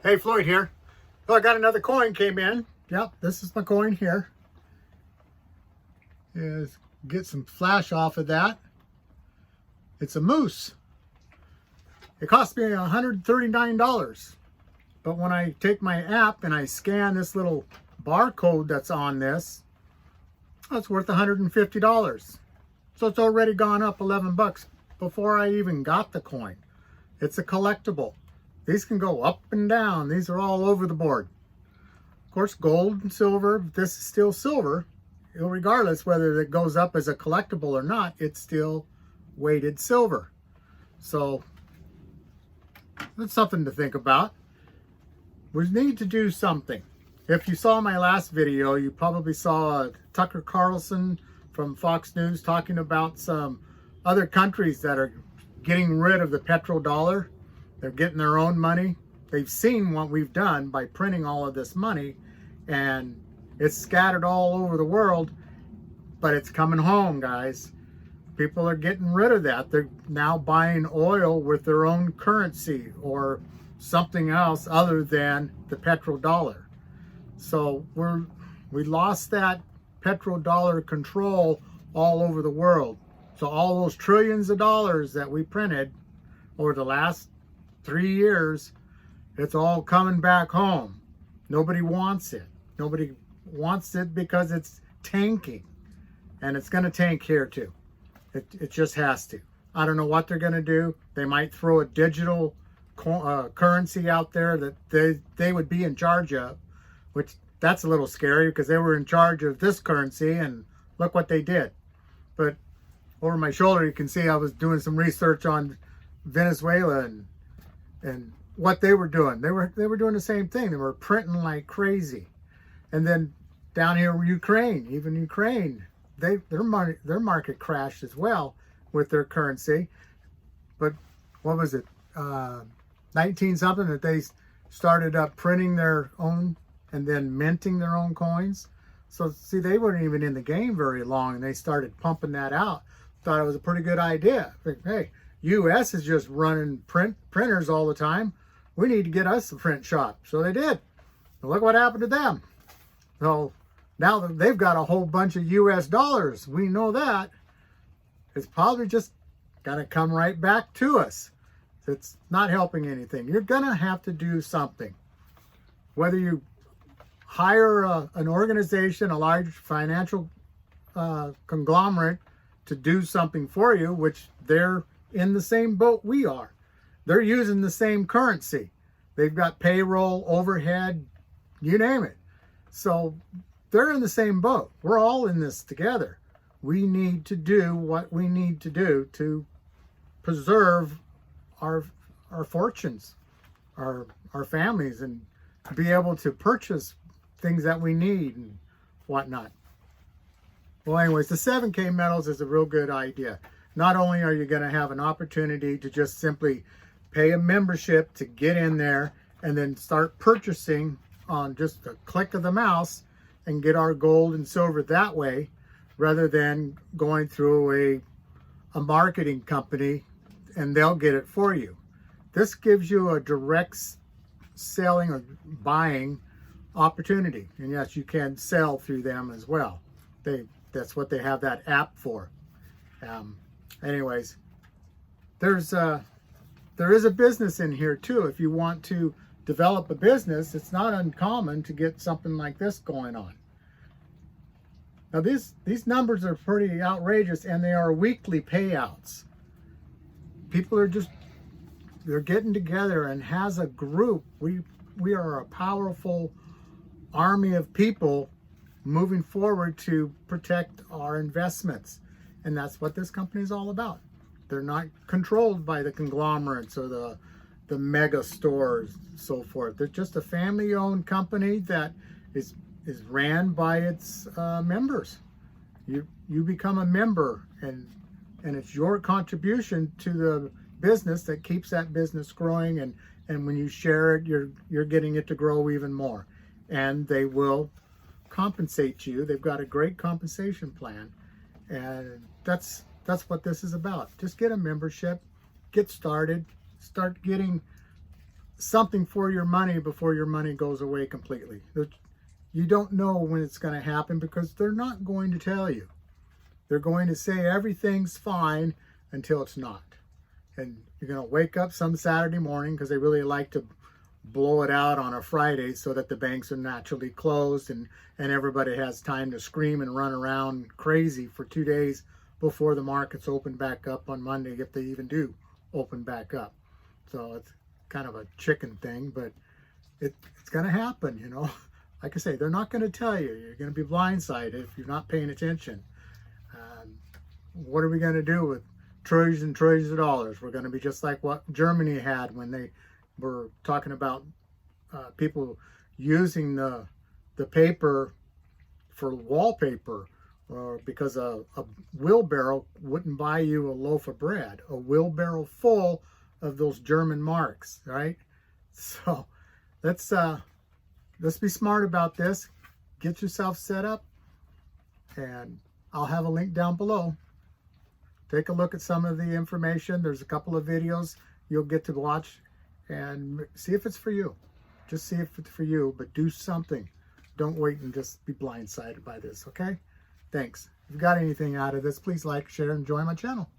Hey, Floyd here. Oh, I got another coin came in. Yep, this is my coin here. Get some flash off of that. It's a moose. It cost me $139. But when I take my app and I scan this little barcode that's on this, it's worth $150. So it's already gone up 11 bucks before I even got the coin. It's a collectible. These can go up and down. These are all over the board. Of course, gold and silver, this is still silver. Regardless whether it goes up as a collectible or not, it's still weighted silver. So that's something to think about. We need to do something. If you saw my last video, you probably saw Tucker Carlson from Fox News talking about some other countries that are getting rid of the petrodollar. They're getting their own money. They've seen what we've done by printing all of this money, and it's scattered all over the world, but it's coming home, guys. People are getting rid of that. They're now buying oil with their own currency or something else other than the petrodollar. So we lost that petrodollar control all over the world. So all those trillions of dollars that we printed over the last 3 years, it's all coming back home. Nobody wants it. Nobody wants it because it's tanking. And it's going to tank here too. It just has to. I don't know what they're going to do. They might throw a digital currency out there that they would be in charge of, which that's a little scary because they were in charge of this currency and look what they did. But over my shoulder, you can see I was doing some research on Venezuela and what they were doing. They were doing the same thing. They were printing like crazy. And then down here, Ukraine, even Ukraine, their market crashed as well with their currency. But what was it, 19 something that they started up printing their own and then minting their own coins. So see, they weren't even in the game very long, and they started pumping that out. Thought it was a pretty good idea. Hey, U.S. is just running printers all the time. We need to get us a print shop. So they did. And look what happened to them. So now that they've got a whole bunch of U.S. dollars, we know that. It's probably just going to come right back to us. It's not helping anything. You're going to have to do something. Whether you hire an organization, a large financial conglomerate to do something for you, which they're in the same boat we are. They're using the same currency. They've got payroll, overhead, you name it. So they're in the same boat. We're all in this together. We need to do what we need to do to preserve our fortunes, our families, and be able to purchase things that we need and whatnot. Well, anyways, the 7K metals is a real good idea. Not only are you going to have an opportunity to just simply pay a membership to get in there and then start purchasing on just a click of the mouse and get our gold and silver that way, rather than going through a marketing company and they'll get it for you. This gives you a direct selling or buying opportunity. And yes, you can sell through them as well. That's what they have that app for. Anyways, there is a business in here too. If you want to develop a business, it's not uncommon to get something like this going on. Now these numbers are pretty outrageous, and they are weekly payouts. People are they're getting together and has a group. We are a powerful army of people moving forward to protect our investments. And that's what this company is all about. They're not controlled by the conglomerates or the mega stores and so forth. They're just a family-owned company that is ran by its members. You become a member, and it's your contribution to the business that keeps that business growing, and when you share it, you're getting it to grow even more. And they will compensate you. They've got a great compensation plan, and that's what this is about. Just get a membership, get started, start getting something for your money before your money goes away completely. You don't know when it's going to happen because they're not going to tell you. They're going to say everything's fine until it's not. And you're going to wake up some Saturday morning, because they really like to blow it out on a Friday so that the banks are naturally closed and everybody has time to scream and run around crazy for 2 days before the markets open back up on Monday, if they even do open back up. So it's kind of a chicken thing, but it's going to happen, you know. Like I say, they're not going to tell you. You're going to be blindsided if you're not paying attention. What are we going to do with trillions and trillions of dollars? We're going to be just like what Germany had when they were talking about people using the paper for wallpaper, or because a wheelbarrow wouldn't buy you a loaf of bread. A wheelbarrow full of those German marks, right? So let's be smart about this. Get yourself set up, and I'll have a link down below. Take a look at some of the information. There's a couple of videos you'll get to watch and see if it's for you. Just see if it's for you, but do something. Don't wait and just be blindsided by this, okay? Thanks. If you got anything out of this, please like, share, and join my channel.